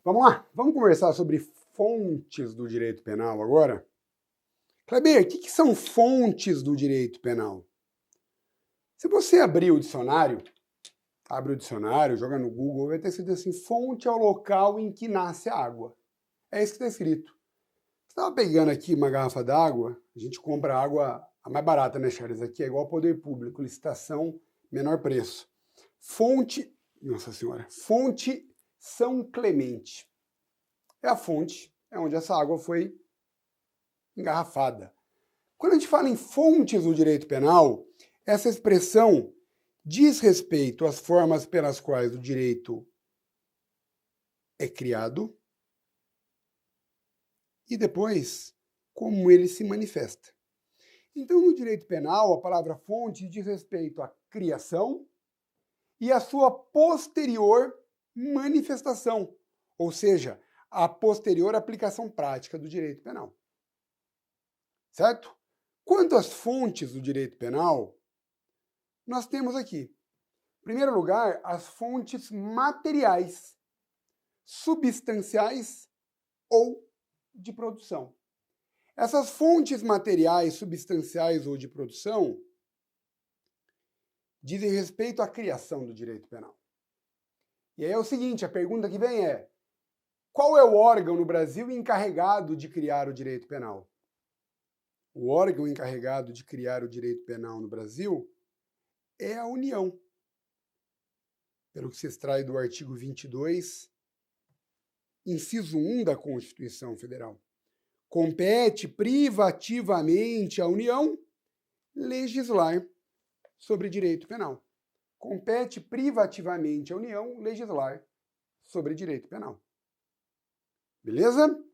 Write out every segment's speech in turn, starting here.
Vamos lá? Vamos conversar sobre fontes do direito penal agora? Kleber, o que são fontes do direito penal? Se você abrir o dicionário, abre o dicionário, joga no Google, vai ter escrito assim: fonte é o local em que nasce a água. É isso que está escrito. Você estava pegando aqui uma garrafa d'água, a gente compra água a mais barata, né, Charles? Aqui é igual ao poder público, licitação, menor preço. Fonte, nossa senhora, fonte São Clemente. É a fonte, é onde essa água foi engarrafada. Quando a gente fala em fontes do direito penal, essa expressão diz respeito às formas pelas quais o direito é criado e depois como ele se manifesta. Então, no direito penal, a palavra fonte diz respeito à criação e à sua posterior manifestação, ou seja, a posterior aplicação prática do direito penal. Certo? Quanto às fontes do direito penal, nós temos aqui, em primeiro lugar, as fontes materiais, substanciais ou de produção. Essas fontes materiais, substanciais ou de produção dizem respeito à criação do direito penal. E aí é o seguinte, a pergunta que vem é: qual é o órgão no Brasil encarregado de criar o direito penal? O órgão encarregado de criar o direito penal no Brasil é a União. Pelo que se extrai do artigo 22, inciso 1 da Constituição Federal. Compete privativamente à União legislar sobre direito penal. Compete privativamente à União legislar sobre direito penal. Beleza?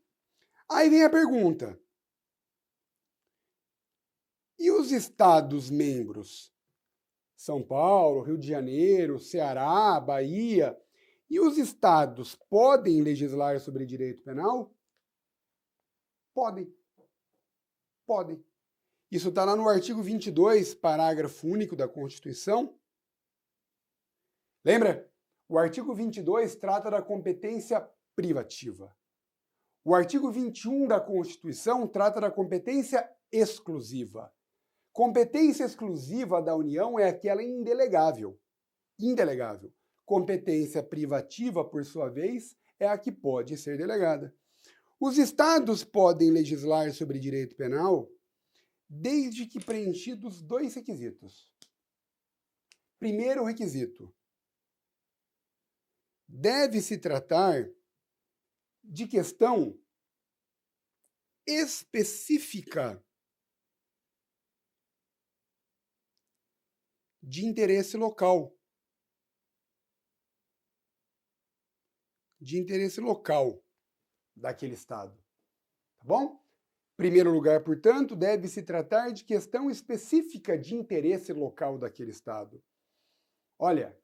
Aí vem a pergunta: e os estados membros? São Paulo, Rio de Janeiro, Ceará, Bahia. E os estados podem legislar sobre direito penal? Podem. Podem. Isso está lá no artigo 22, parágrafo único da Constituição. Lembra? O artigo 22 trata da competência privativa. O artigo 21 da Constituição trata da competência exclusiva. Competência exclusiva da União é aquela indelegável. Indelegável. Competência privativa, por sua vez, é a que pode ser delegada. Os estados podem legislar sobre direito penal desde que preenchidos dois requisitos. Primeiro requisito: deve-se tratar de questão específica de interesse local. De interesse local daquele estado. Tá bom? Primeiro lugar, portanto, deve-se tratar de questão específica de interesse local daquele estado. Olha,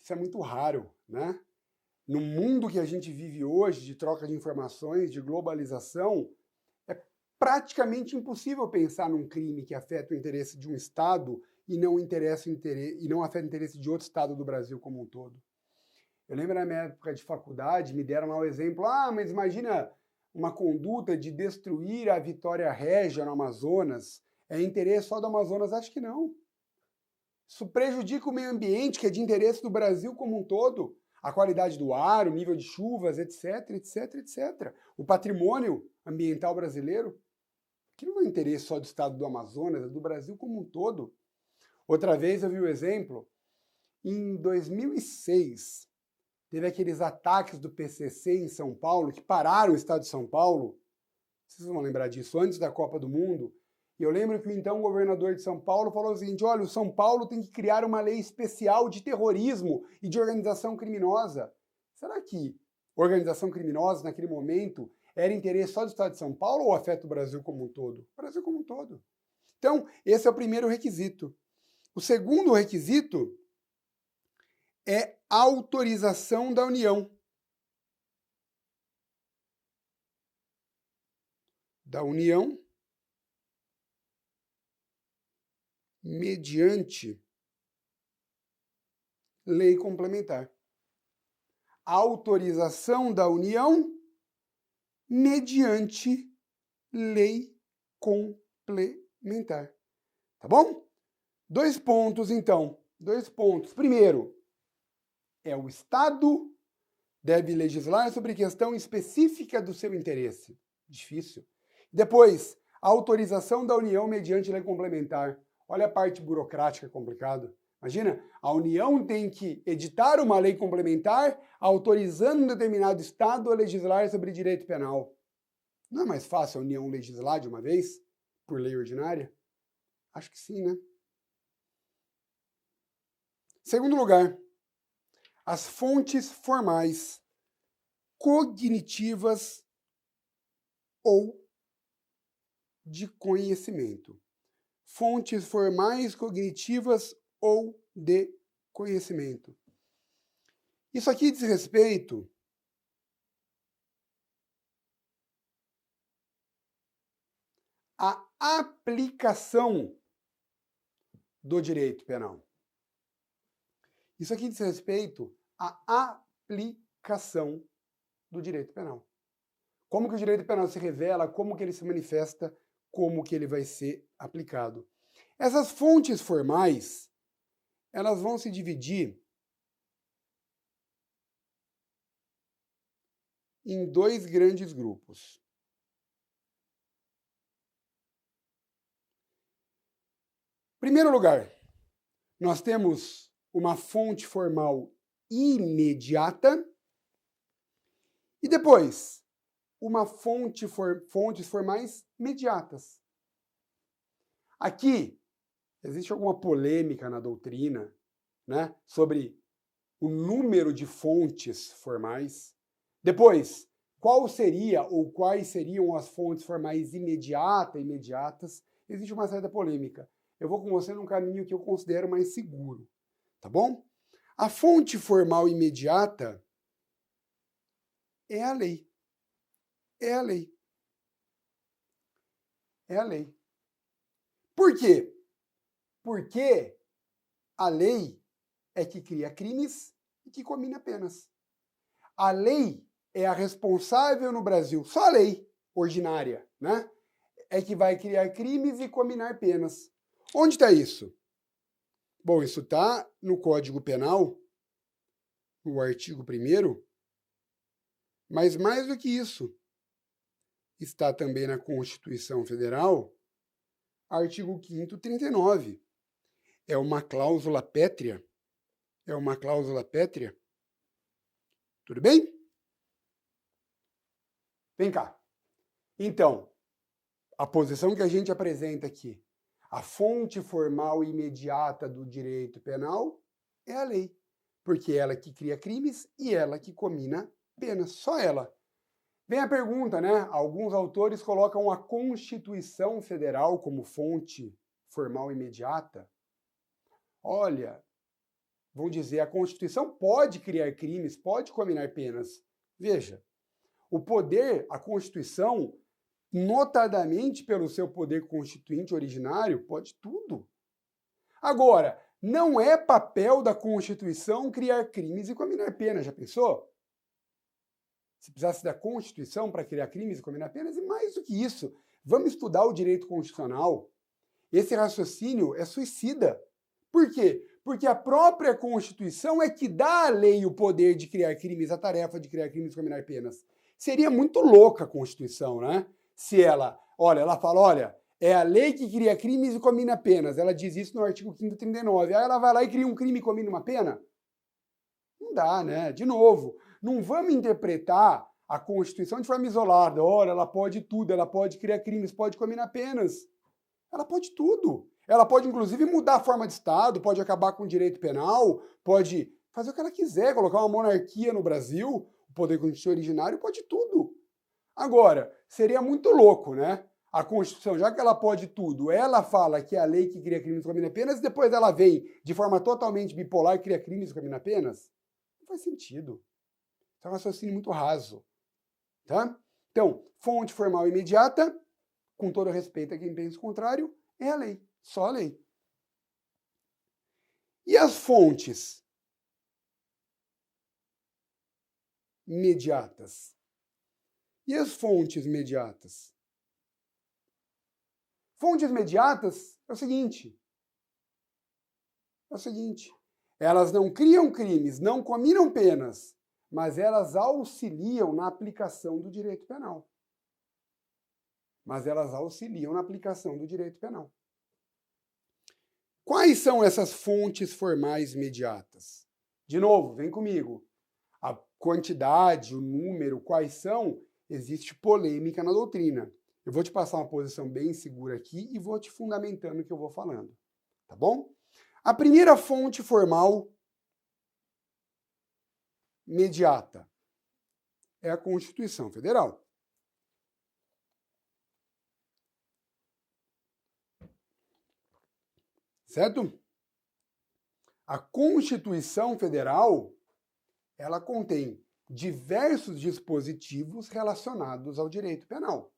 isso é muito raro, né? No mundo que a gente vive hoje, de troca de informações, de globalização, é praticamente impossível pensar num crime que afeta o interesse de um estado e não afeta o interesse de outro estado do Brasil como um todo. Eu lembro na minha época de faculdade, me deram lá o exemplo: mas imagina uma conduta de destruir a Vitória Régia no Amazonas, é interesse só do Amazonas? Acho que não. Isso prejudica o meio ambiente, que é de interesse do Brasil como um todo, a qualidade do ar, o nível de chuvas, etc, etc, etc. O patrimônio ambiental brasileiro, que não é interesse só do estado do Amazonas, é do Brasil como um todo. Outra vez eu vi o exemplo, em 2006, teve aqueles ataques do PCC em São Paulo, que pararam o estado de São Paulo. Vocês vão lembrar disso, antes da Copa do Mundo. E eu lembro que o então governador de São Paulo falou o seguinte: olha, o São Paulo tem que criar uma lei especial de terrorismo e de organização criminosa. Será que organização criminosa, naquele momento, era interesse só do estado de São Paulo ou afeta o Brasil como um todo? O Brasil como um todo. Então, esse é o primeiro requisito. O segundo requisito é autorização da União. Da União mediante lei complementar. Autorização da União mediante lei complementar. Tá bom? 2 pontos, então. 2 pontos. Primeiro, o Estado deve legislar sobre questão específica do seu interesse. Difícil. Depois, a autorização da União mediante lei complementar. Olha a parte burocrática complicada. Imagina, a União tem que editar uma lei complementar autorizando um determinado Estado a legislar sobre direito penal. Não é mais fácil a União legislar de uma vez, por lei ordinária? Acho que sim, né? Segundo lugar, as fontes formais cognitivas ou de conhecimento. Fontes formais cognitivas ou de conhecimento. Isso aqui diz respeito à aplicação do direito penal. Isso aqui diz respeito à aplicação do direito penal. Como que o direito penal se revela, como que ele se manifesta, como que ele vai ser aplicado. Essas fontes formais, elas vão se dividir em 2 grandes grupos. Em primeiro lugar, nós temos uma fonte formal imediata e depois fontes formais mediatas. Aqui existe alguma polêmica na doutrina, né, sobre o número de fontes formais. Depois, qual seria ou quais seriam as fontes formais imediatas? Existe uma certa polêmica. Eu vou com você num caminho que eu considero mais seguro, tá bom? A fonte formal imediata é a lei. É a lei. É a lei. Por quê? Porque a lei é que cria crimes e que comina penas. A lei é a responsável no Brasil, só a lei ordinária, né? É que vai criar crimes e cominar penas. Onde está isso? Bom, isso está no Código Penal, no artigo 1º, mas mais do que isso, está também na Constituição Federal, artigo 5º, 39. É uma cláusula pétrea. É uma cláusula pétrea. Tudo bem? Vem cá. Então, a posição que a gente apresenta aqui, a fonte formal imediata do direito penal é a lei, porque é ela que cria crimes e ela que comina penas, só ela. Vem a pergunta, né? Alguns autores colocam a Constituição Federal como fonte formal imediata. Olha, vão dizer, a Constituição pode criar crimes, pode cominar penas. Veja, o poder, a Constituição, notadamente pelo seu poder constituinte originário, pode tudo. Agora, não é papel da Constituição criar crimes e cominar penas, já pensou? Se precisasse da Constituição para criar crimes e cominar penas, e mais do que isso, vamos estudar o direito constitucional. Esse raciocínio é suicida. Por quê? Porque a própria Constituição é que dá à lei o poder de criar crimes, a tarefa de criar crimes e cominar penas. Seria muito louca a Constituição, né? Se ela fala, olha, é a lei que cria crimes e comina penas. Ela diz isso no artigo 5º, 39. Aí ela vai lá e cria um crime e comina uma pena? Não dá, né? De novo, não vamos interpretar a Constituição de forma isolada. Ora, ela pode tudo, ela pode criar crimes, pode cominar penas. Ela pode tudo. Ela pode, inclusive, mudar a forma de Estado, pode acabar com o direito penal, pode fazer o que ela quiser, colocar uma monarquia no Brasil, o poder constitucional originário pode tudo. Agora, seria muito louco, né? A Constituição, já que ela pode tudo, ela fala que é a lei que cria crimes e comina penas, e depois ela vem de forma totalmente bipolar e cria crimes e comina penas? Não faz sentido. Isso é um raciocínio muito raso. Tá? Então, fonte formal imediata, com todo respeito a quem pensa o contrário, é a lei. Só a lei. E as fontes mediatas? E as fontes mediatas? Fontes mediatas é o seguinte, elas não criam crimes, não cominam penas, mas elas auxiliam na aplicação do direito penal. Quais são essas fontes formais mediatas? De novo, vem comigo. A quantidade, o número, quais são, existe polêmica na doutrina. Eu vou te passar uma posição bem segura aqui e vou te fundamentando o que eu vou falando. Tá bom? A primeira fonte formal mediata é a Constituição Federal. Certo? A Constituição Federal, ela contém diversos dispositivos relacionados ao direito penal.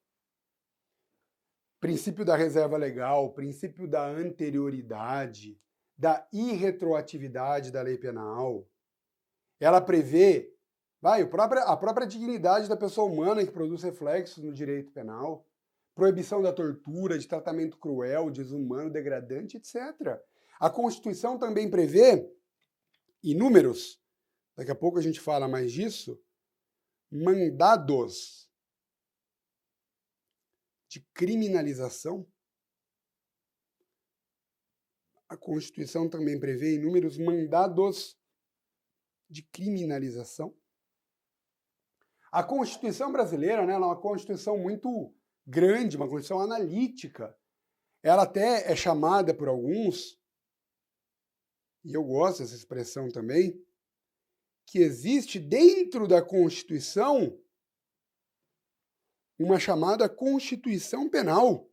Princípio da reserva legal, princípio da anterioridade, da irretroatividade da lei penal. Ela prevê a própria dignidade da pessoa humana que produz reflexos no direito penal, proibição da tortura, de tratamento cruel, desumano, degradante, etc. A Constituição também prevê inúmeros, daqui a pouco a gente fala mais disso, mandados de criminalização. A Constituição também prevê inúmeros mandados de criminalização. A Constituição brasileira, né, ela é uma Constituição muito grande, uma Constituição analítica. Ela até é chamada por alguns, e eu gosto dessa expressão também, que existe dentro da Constituição uma chamada Constituição Penal.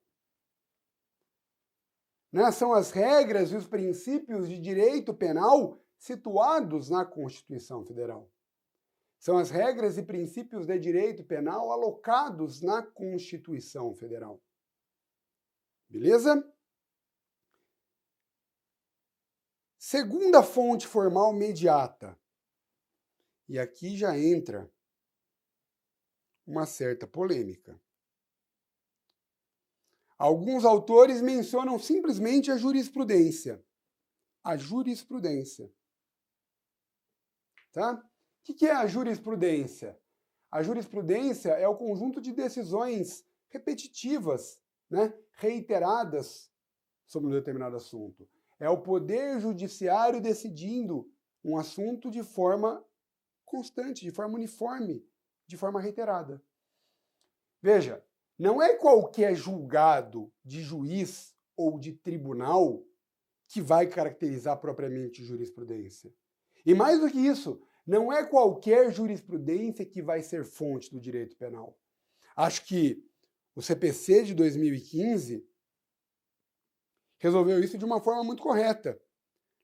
Né? São as regras e os princípios de direito penal situados na Constituição Federal. São as regras e princípios de direito penal alocados na Constituição Federal. Beleza? Segunda fonte formal mediata. E aqui já entra uma certa polêmica. Alguns autores mencionam simplesmente a jurisprudência. A jurisprudência. Tá? O que é a jurisprudência? A jurisprudência é o conjunto de decisões repetitivas, né, reiteradas sobre um determinado assunto. É o poder judiciário decidindo um assunto de forma constante, de forma uniforme, de forma reiterada. Veja, não é qualquer julgado de juiz ou de tribunal que vai caracterizar propriamente jurisprudência. E mais do que isso, não é qualquer jurisprudência que vai ser fonte do direito penal. Acho que o CPC de 2015 resolveu isso de uma forma muito correta,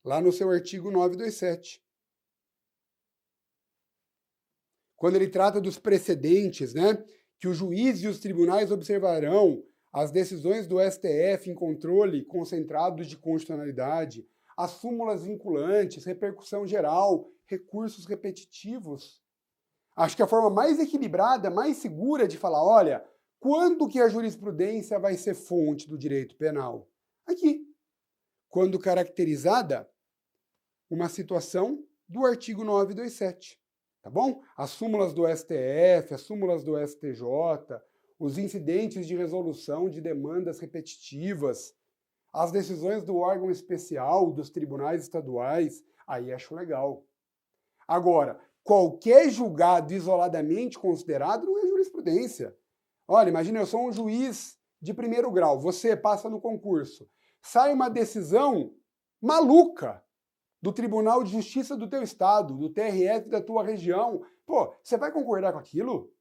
lá no seu artigo 927. Quando ele trata dos precedentes, né, que os juízes e os tribunais observarão as decisões do STF em controle concentrado de constitucionalidade, as súmulas vinculantes, repercussão geral, recursos repetitivos. Acho que a forma mais equilibrada, mais segura de falar, olha, quando que a jurisprudência vai ser fonte do direito penal? Aqui, quando caracterizada uma situação do artigo 927, tá bom? As súmulas do STF, as súmulas do STJ, os incidentes de resolução de demandas repetitivas, as decisões do órgão especial, dos tribunais estaduais, aí acho legal. Agora, qualquer julgado isoladamente considerado não é jurisprudência. Olha, imagina, eu sou um juiz de primeiro grau, você passa no concurso, sai uma decisão maluca do Tribunal de Justiça do teu estado, do TRF da tua região. Pô, você vai concordar com aquilo?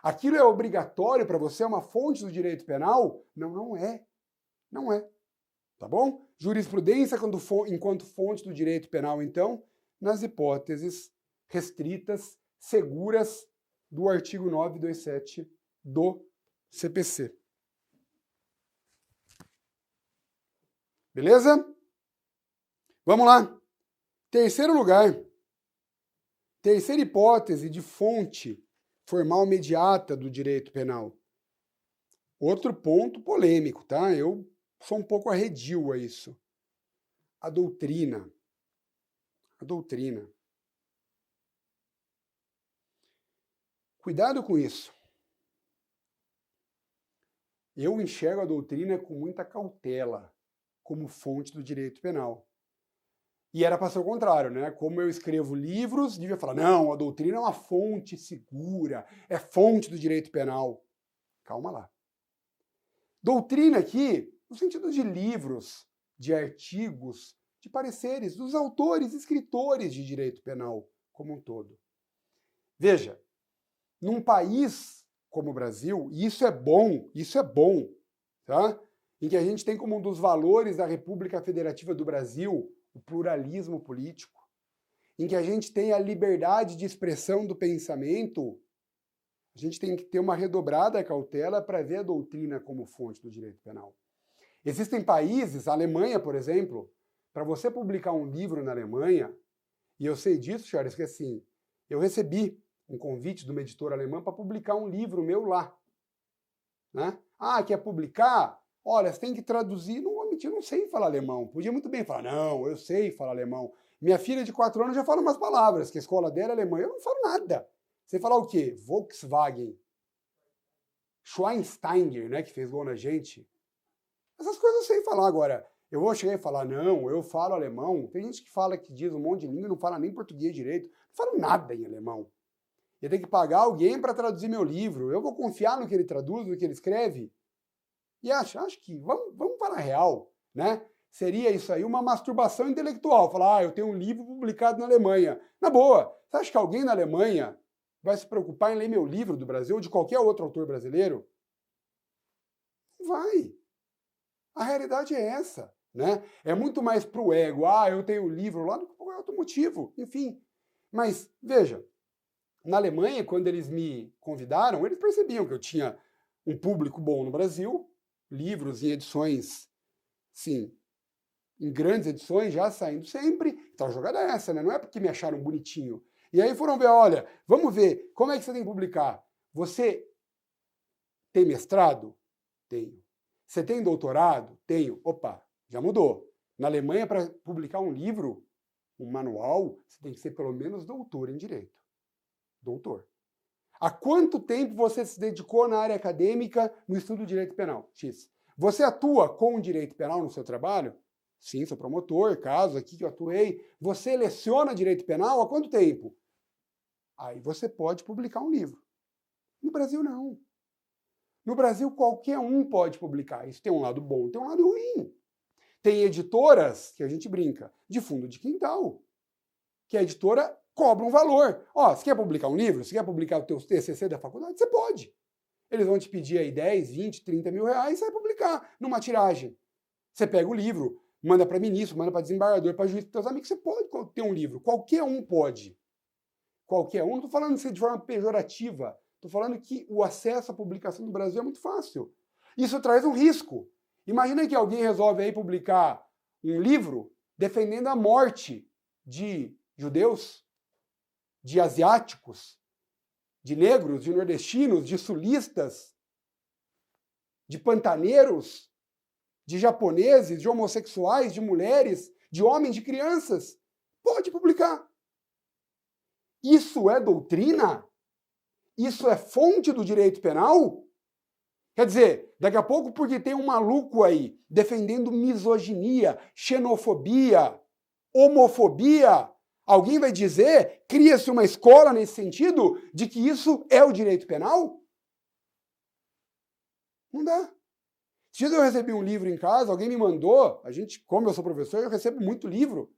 Aquilo é obrigatório para você? É uma fonte do direito penal? Não, não é. Não é. Tá bom? Jurisprudência enquanto fonte do direito penal, então, nas hipóteses restritas, seguras do artigo 927 do CPC. Beleza? Vamos lá. Terceiro lugar. Terceira hipótese de fonte formal imediata do direito penal. Outro ponto polêmico, tá? Eu sou um pouco arredio a isso. A doutrina. A doutrina. Cuidado com isso. Eu enxergo a doutrina com muita cautela como fonte do direito penal. E era para ser o contrário, né? Como eu escrevo livros, devia falar, não, a doutrina é uma fonte segura, é fonte do direito penal. Calma lá. Doutrina aqui, no sentido de livros, de artigos, de pareceres, dos autores, escritores de direito penal como um todo. Veja, num país como o Brasil, e isso é bom, tá? Em que a gente tem como um dos valores da República Federativa do Brasil o pluralismo político, em que a gente tem a liberdade de expressão do pensamento, a gente tem que ter uma redobrada cautela para ver a doutrina como fonte do direito penal. Existem países, a Alemanha, por exemplo, para você publicar um livro na Alemanha, e eu sei disso, Charles, que assim, eu recebi um convite de uma editora alemã para publicar um livro meu lá. Né? Ah, quer publicar? Olha, você tem que traduzir. Não vou mentir, eu não sei falar alemão. Podia muito bem falar, não, eu sei falar alemão. Minha filha de 4 anos já fala umas palavras, que a escola dela é alemã. Eu não falo nada. Você falar o quê? Volkswagen. Schweinsteiger, né, que fez gol na gente. Essas coisas eu sei falar agora. Eu vou chegar e falar, não, eu falo alemão. Tem gente que fala que diz um monte de língua e não fala nem português direito. Não falo nada em alemão. Eu tenho que pagar alguém para traduzir meu livro. Eu vou confiar no que ele traduz, no que ele escreve? E acho que, vamos falar real, né? Seria isso aí uma masturbação intelectual. Falar, eu tenho um livro publicado na Alemanha. Na boa, você acha que alguém na Alemanha vai se preocupar em ler meu livro do Brasil ou de qualquer outro autor brasileiro? Não vai. A realidade é essa, né? É muito mais pro ego. Ah, eu tenho um livro lá, do que qualquer outro motivo. Enfim. Mas, veja, na Alemanha, quando eles me convidaram, eles percebiam que eu tinha um público bom no Brasil, livros em edições, sim, em grandes edições, já saindo sempre. Então a jogada é essa, né? Não é porque me acharam bonitinho. E aí foram ver, olha, vamos ver, como é que você tem que publicar? Você tem mestrado? Tenho. Você tem doutorado? Tenho. Opa, já mudou. Na Alemanha, para publicar um livro, um manual, você tem que ser pelo menos doutor em direito. Doutor. Há quanto tempo você se dedicou na área acadêmica no estudo de direito penal? X. Você atua com direito penal no seu trabalho? Sim, sou promotor, caso aqui que eu atuei. Você leciona direito penal há quanto tempo? Aí você pode publicar um livro. No Brasil, não. No Brasil, qualquer um pode publicar. Isso tem um lado bom, tem um lado ruim. Tem editoras, que a gente brinca, de fundo de quintal, que a editora cobra um valor. Ó, você quer publicar um livro? Você quer publicar o teu TCC da faculdade? Você pode. Eles vão te pedir aí 10, 20, 30 mil reais, você vai publicar numa tiragem. Você pega o livro, manda para ministro, manda para desembargador, para juiz, para seus amigos, você pode ter um livro. Qualquer um pode. Qualquer um. Não estou falando isso de forma pejorativa. Estou falando que o acesso à publicação no Brasil é muito fácil. Isso traz um risco. Imagina que alguém resolve aí publicar um livro defendendo a morte de judeus, de asiáticos, de negros, de nordestinos, de sulistas, de pantaneiros, de japoneses, de homossexuais, de mulheres, de homens, de crianças. Pode publicar. Isso é doutrina? Isso é fonte do direito penal? Quer dizer, daqui a pouco, porque tem um maluco aí defendendo misoginia, xenofobia, homofobia, alguém vai dizer, cria-se uma escola nesse sentido, de que isso é o direito penal? Não dá. Se eu recebi um livro em casa, alguém me mandou, como eu sou professor, eu recebo muito livro,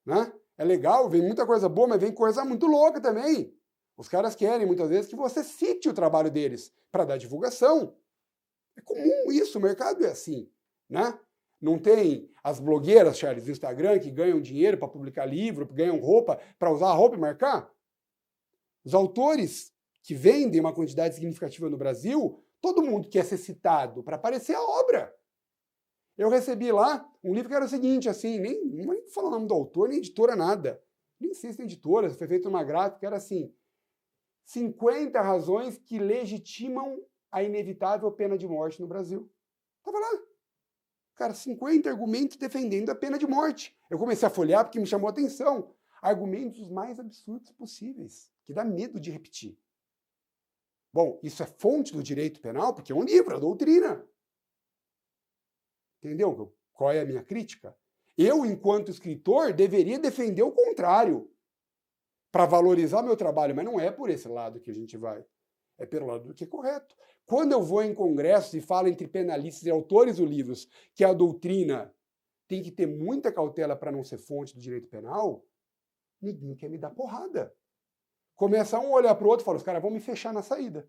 né? É legal, vem muita coisa boa, mas vem coisa muito louca também. Os caras querem, muitas vezes, que você cite o trabalho deles para dar divulgação. É comum isso, o mercado é assim, né? Não tem as blogueiras, Charles, do Instagram, que ganham dinheiro para publicar livro, ganham roupa, para usar a roupa e marcar? Os autores que vendem uma quantidade significativa no Brasil, todo mundo quer ser citado para aparecer a obra. Eu recebi lá um livro que era o seguinte, assim, não vou nem falar o nome do autor, nem editora, nada. Nem sei se tem editora, foi feito numa gráfica, era assim, 50 razões que legitimam a inevitável pena de morte no Brasil. Tava lá. Cara, 50 argumentos defendendo a pena de morte. Eu comecei a folhear porque me chamou a atenção. Argumentos os mais absurdos possíveis, que dá medo de repetir. Bom, isso é fonte do direito penal, porque é um livro, é doutrina. Entendeu qual é a minha crítica? Eu, enquanto escritor, deveria defender o contrário, para valorizar meu trabalho, mas não é por esse lado que a gente vai. É pelo lado do que é correto. Quando eu vou em congressos e falo entre penalistas e autores dos livros que a doutrina tem que ter muita cautela para não ser fonte do direito penal, ninguém quer me dar porrada. Começa um a olhar para o outro e fala, os caras vão me fechar na saída.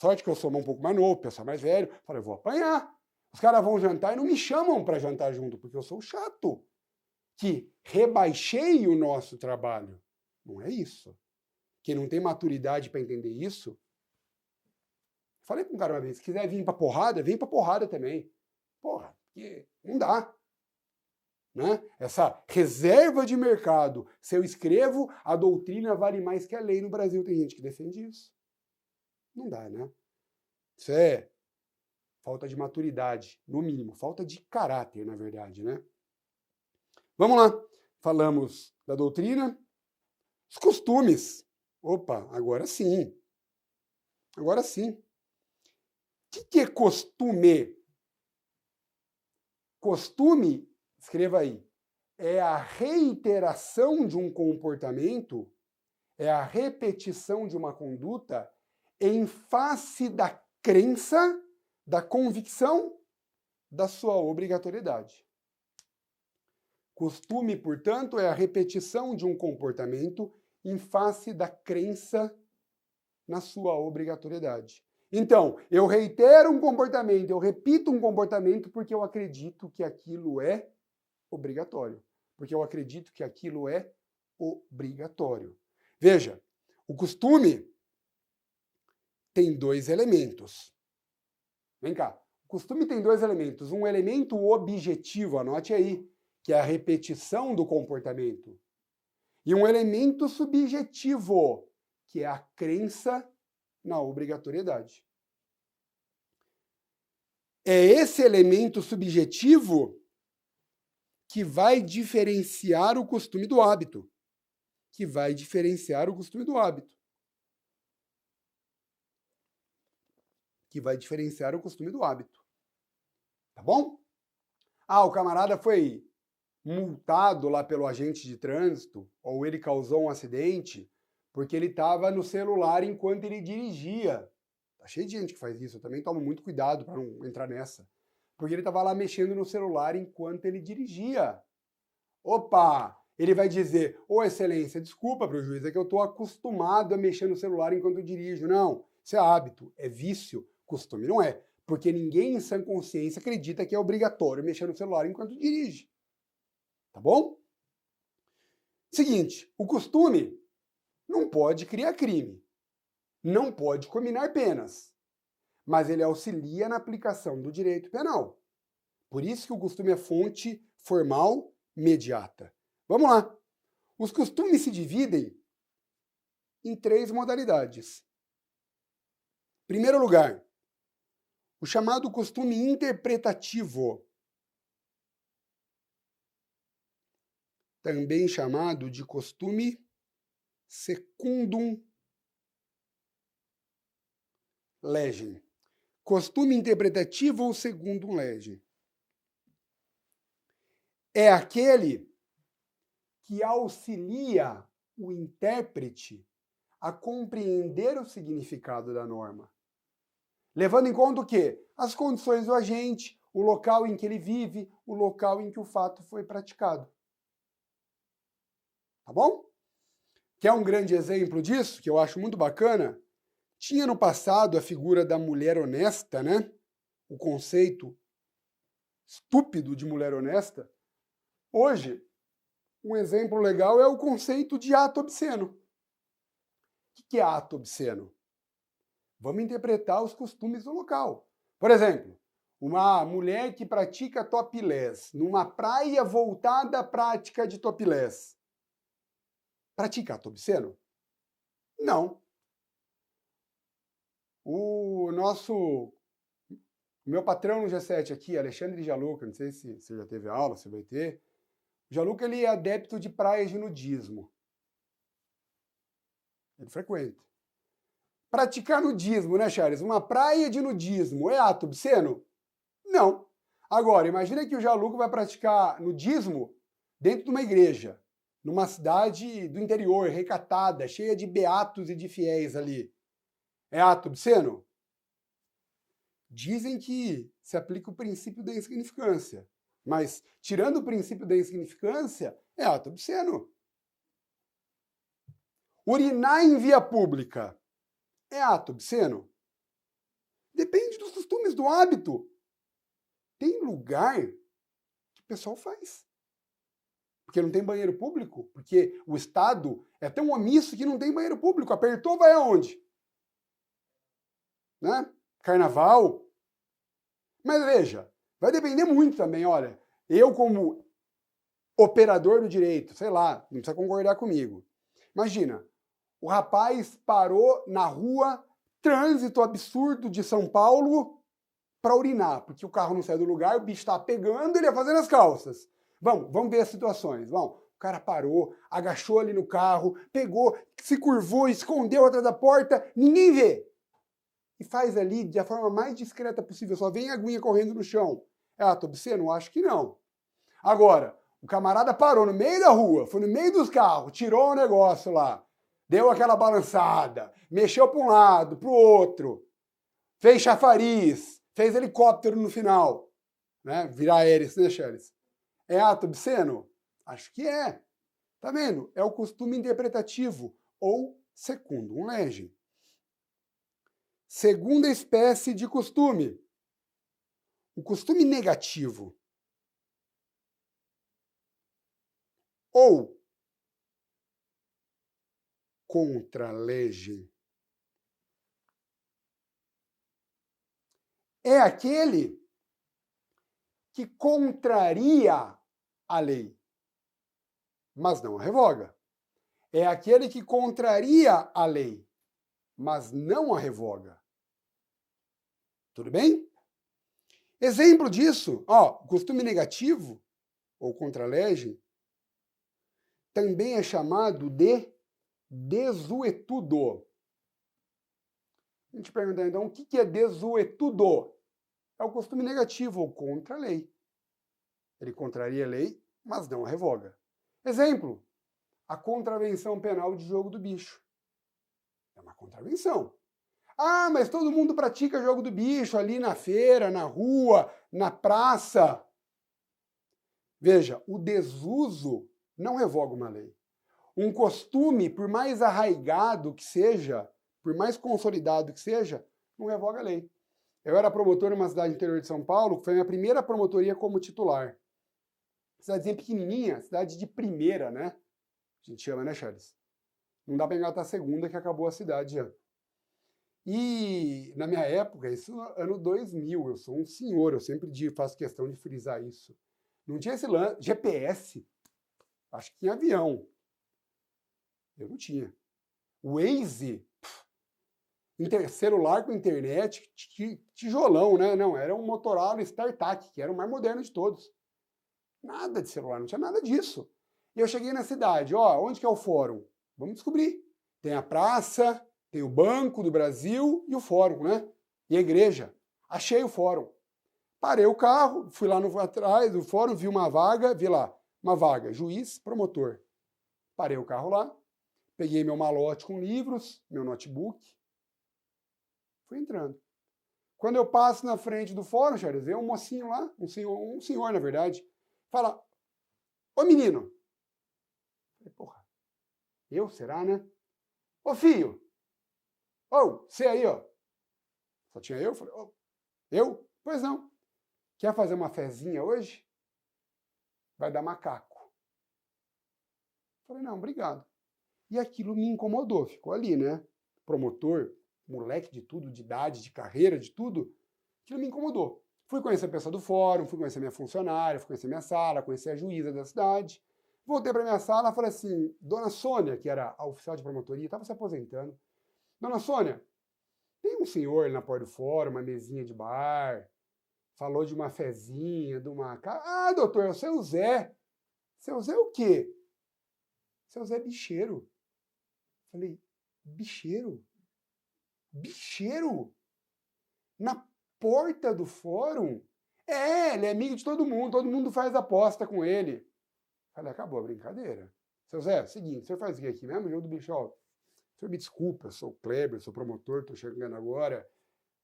Sorte que eu sou um pouco mais novo, pessoal mais velho, fala, eu vou apanhar. Os caras vão jantar e não me chamam para jantar junto, porque eu sou chato, que rebaixei o nosso trabalho. Não é isso. Quem não tem maturidade para entender isso, falei com um cara uma vez, se quiser vir para porrada, vem para porrada também. Porra, porque não dá. Né? Essa reserva de mercado, se eu escrevo, a doutrina vale mais que a lei no Brasil. Tem gente que defende isso. Não dá, né? Isso é falta de maturidade, no mínimo. Falta de caráter, na verdade, né? Vamos lá. Falamos da doutrina. Os costumes. Opa, agora sim. Agora sim. O que é costume? Costume, escreva aí, é a reiteração de um comportamento, é a repetição de uma conduta em face da crença, da convicção da sua obrigatoriedade. Costume, portanto, é a repetição de um comportamento em face da crença na sua obrigatoriedade. Então, eu reitero um comportamento, eu repito um comportamento porque eu acredito que aquilo é obrigatório. Porque eu acredito que aquilo é obrigatório. Veja, o costume tem dois elementos. Vem cá. O costume tem dois elementos. Um elemento objetivo, anote aí, que é a repetição do comportamento. E um elemento subjetivo, que é a crença na obrigatoriedade. É esse elemento subjetivo que vai diferenciar o costume do hábito. Que vai diferenciar o costume do hábito. Que vai diferenciar o costume do hábito. Tá bom? Ah, o camarada foi multado lá pelo agente de trânsito, ou ele causou um acidente, porque ele estava no celular enquanto ele dirigia. Tá cheio de gente que faz isso, eu também tomo muito cuidado para não entrar nessa. Porque ele estava lá mexendo no celular enquanto ele dirigia. Opa! Ele vai dizer, ô excelência, desculpa para o juiz, é que eu estou acostumado a mexer no celular enquanto eu dirijo. Não, isso é hábito, é vício, costume não é. Porque ninguém em sã consciência acredita que é obrigatório mexer no celular enquanto dirige. Tá bom? Seguinte, o costume não pode criar crime, não pode combinar penas, mas ele auxilia na aplicação do direito penal. Por isso que o costume é fonte formal mediata. Vamos lá. Os costumes se dividem em três modalidades. Em primeiro lugar, o chamado costume interpretativo, também chamado de costume secundum legem. Costume interpretativo ou secundum legem. É aquele que auxilia o intérprete a compreender o significado da norma. Levando em conta o quê? As condições do agente, o local em que ele vive, o local em que o fato foi praticado. Tá bom? Quer um grande exemplo disso, que eu acho muito bacana? Tinha no passado a figura da mulher honesta, né? O conceito estúpido de mulher honesta. Hoje, um exemplo legal é o conceito de ato obsceno. O que é ato obsceno? Vamos interpretar os costumes do local. Por exemplo, Uma mulher que pratica topless numa praia voltada à prática de topless. Pratica ato obsceno? Não. O meu patrão no G7 aqui, Alexandre Jaluca, não sei se você já teve aula, se vai ter. O Jaluca, ele é adepto de praias de nudismo. Ele frequenta. Praticar nudismo, né, Charles? Uma praia de nudismo é ato obsceno? Não. Agora, imagina que o Jaluca vai praticar nudismo dentro de uma igreja, numa cidade do interior, recatada, cheia de beatos e de fiéis ali. É ato obsceno? Dizem que se aplica o princípio da insignificância. Mas, tirando o princípio da insignificância, é ato obsceno. Urinar em via pública é ato obsceno? Depende dos costumes, do hábito. Tem lugar que o pessoal faz. Porque não tem banheiro público? Porque o Estado é tão omisso que não tem banheiro público. Apertou, vai aonde? Né? Carnaval. Mas veja, vai depender muito também, olha. Eu, como operador do direito, sei lá, não precisa concordar comigo. Imagina, o rapaz parou na rua, trânsito absurdo de São Paulo, para urinar, porque o carro não sai do lugar, o bicho está pegando, ele ia fazendo as calças. Vamos ver as situações. O cara parou, agachou ali no carro, pegou, se curvou, escondeu atrás da porta, ninguém vê. E faz ali da forma mais discreta possível, só vem a aguinha correndo no chão. É ato obsceno? Acho que não. Agora, o camarada parou no meio da rua, foi no meio dos carros, tirou o negócio lá, deu aquela balançada, mexeu para um lado, para o outro, fez chafariz, fez helicóptero no final, né? Virar hélice, né, Charles? É ato obsceno? Acho que é. Tá vendo? É o costume interpretativo, ou secundum legem. Segunda espécie de costume, o costume negativo. Ou contra legem. É aquele que contraria a lei, mas não a revoga. É aquele que contraria a lei, mas não a revoga. Tudo bem? Exemplo disso, costume negativo, ou contra legem, também é chamado de desuetudo. A gente pergunta então, o que é desuetudo? É o costume negativo, ou contra a lei. Ele contraria a lei, mas não a revoga. Exemplo, a contravenção penal de jogo do bicho. É uma contravenção. Ah, mas todo mundo pratica jogo do bicho ali na feira, na rua, na praça. Veja, o desuso não revoga uma lei. Um costume, por mais arraigado que seja, por mais consolidado que seja, não revoga a lei. Eu era promotor numa cidade interior de São Paulo, que foi a minha primeira promotoria como titular. Cidadezinha pequenininha, cidade de primeira, né? A gente chama, né, Charles? Não dá para engatar a segunda, que acabou a cidade já. E, na minha época, isso no ano 2000, eu sou um senhor, eu sempre faço questão de frisar isso. Não tinha esse lance, GPS, acho que tinha avião. Eu não tinha. Waze, celular com internet, tijolão, né? Não, era um Motorola StarTAC, que era o mais moderno de todos. Nada de celular, não tinha nada disso. E eu cheguei na cidade, onde que é o fórum? Vamos descobrir. Tem a praça, tem o Banco do Brasil e o fórum, né? E a igreja. Achei o fórum. Parei o carro, fui lá atrás do fórum, vi uma vaga, vi lá, uma vaga, juiz, promotor. Parei o carro lá, peguei meu malote com livros, meu notebook, fui entrando. Quando eu passo na frente do fórum, Charles, vem um mocinho lá, um senhor, na verdade, fala, ô menino. Falei, porra, eu, será, né? Ô filho, você aí, ó. Só tinha eu? Falei, eu? Pois não. Quer fazer uma fezinha hoje? Vai dar macaco. Falei, não, obrigado. E aquilo me incomodou, ficou ali, né? Promotor, moleque de tudo, de idade, de carreira, de tudo. Aquilo me incomodou. Fui conhecer a pessoa do fórum, fui conhecer minha funcionária, fui conhecer minha sala, conhecer a juíza da cidade. Voltei para minha sala e falei assim, dona Sônia, que era a oficial de promotoria, estava se aposentando. Dona Sônia, tem um senhor na porta do fórum, uma mesinha de bar, falou de uma fezinha, de uma... Ah, doutor, é o seu Zé. Seu Zé o quê? Seu Zé é bicheiro. Falei, bicheiro? Bicheiro? Na porta do fórum? Ele é amigo de todo mundo faz aposta com ele. Falei, acabou a brincadeira. Seu Zé, seguinte, o senhor faz o que aqui mesmo? Jogo do bicho, ó. O senhor me desculpa, eu sou o Kleber, sou promotor, tô chegando agora.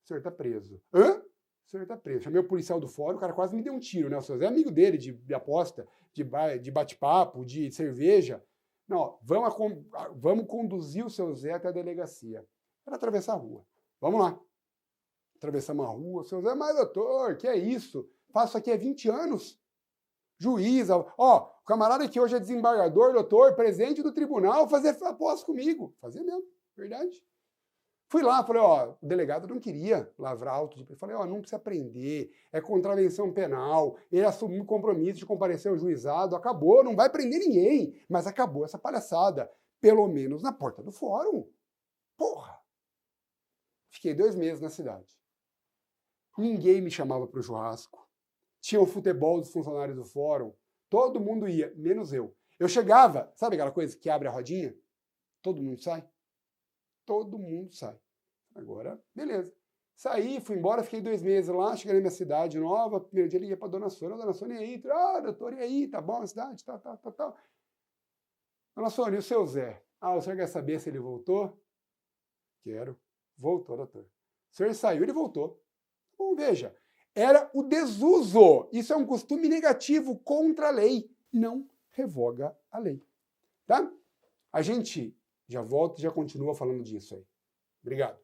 O senhor tá preso. Hã? O senhor tá preso. Chamei o policial do fórum, o cara quase me deu um tiro, né? O seu Zé é amigo dele, de aposta, de bate-papo, de cerveja. Não, vamos conduzir o seu Zé até a delegacia. Era atravessar a rua. Vamos lá. Atravessamos a rua. O seu Zé, mas doutor, que é isso? Faço aqui há 20 anos. Juiz, ó, o camarada que hoje é desembargador, doutor, presidente do tribunal, fazer aposta comigo. Fazia mesmo, verdade. Fui lá, falei, ó, o delegado não queria lavrar auto. Falei, ó, não precisa prender, é contravenção penal, ele assumiu o compromisso de comparecer ao juizado, acabou, não vai prender ninguém, mas acabou essa palhaçada, pelo menos na porta do fórum. Porra! Fiquei 2 meses na cidade. Ninguém me chamava para o churrasco. Tinha o futebol dos funcionários do fórum, todo mundo ia, menos eu. Eu chegava, sabe aquela coisa que abre a rodinha? Todo mundo sai? Todo mundo sai. Agora, beleza. Saí, fui embora, fiquei 2 meses lá, cheguei na minha cidade nova, primeiro dia liguei para a dona Sônia, e aí? Ah, doutor, e aí? Tá bom a cidade? Tá. Dona Sônia, e o seu Zé? Ah, o senhor quer saber se ele voltou? Quero. Voltou, doutor. O senhor saiu, ele voltou. Bom, veja, era o desuso. Isso é um costume negativo contra a lei. Não revoga a lei. Tá? A gente já volta e já continua falando disso aí. Obrigado.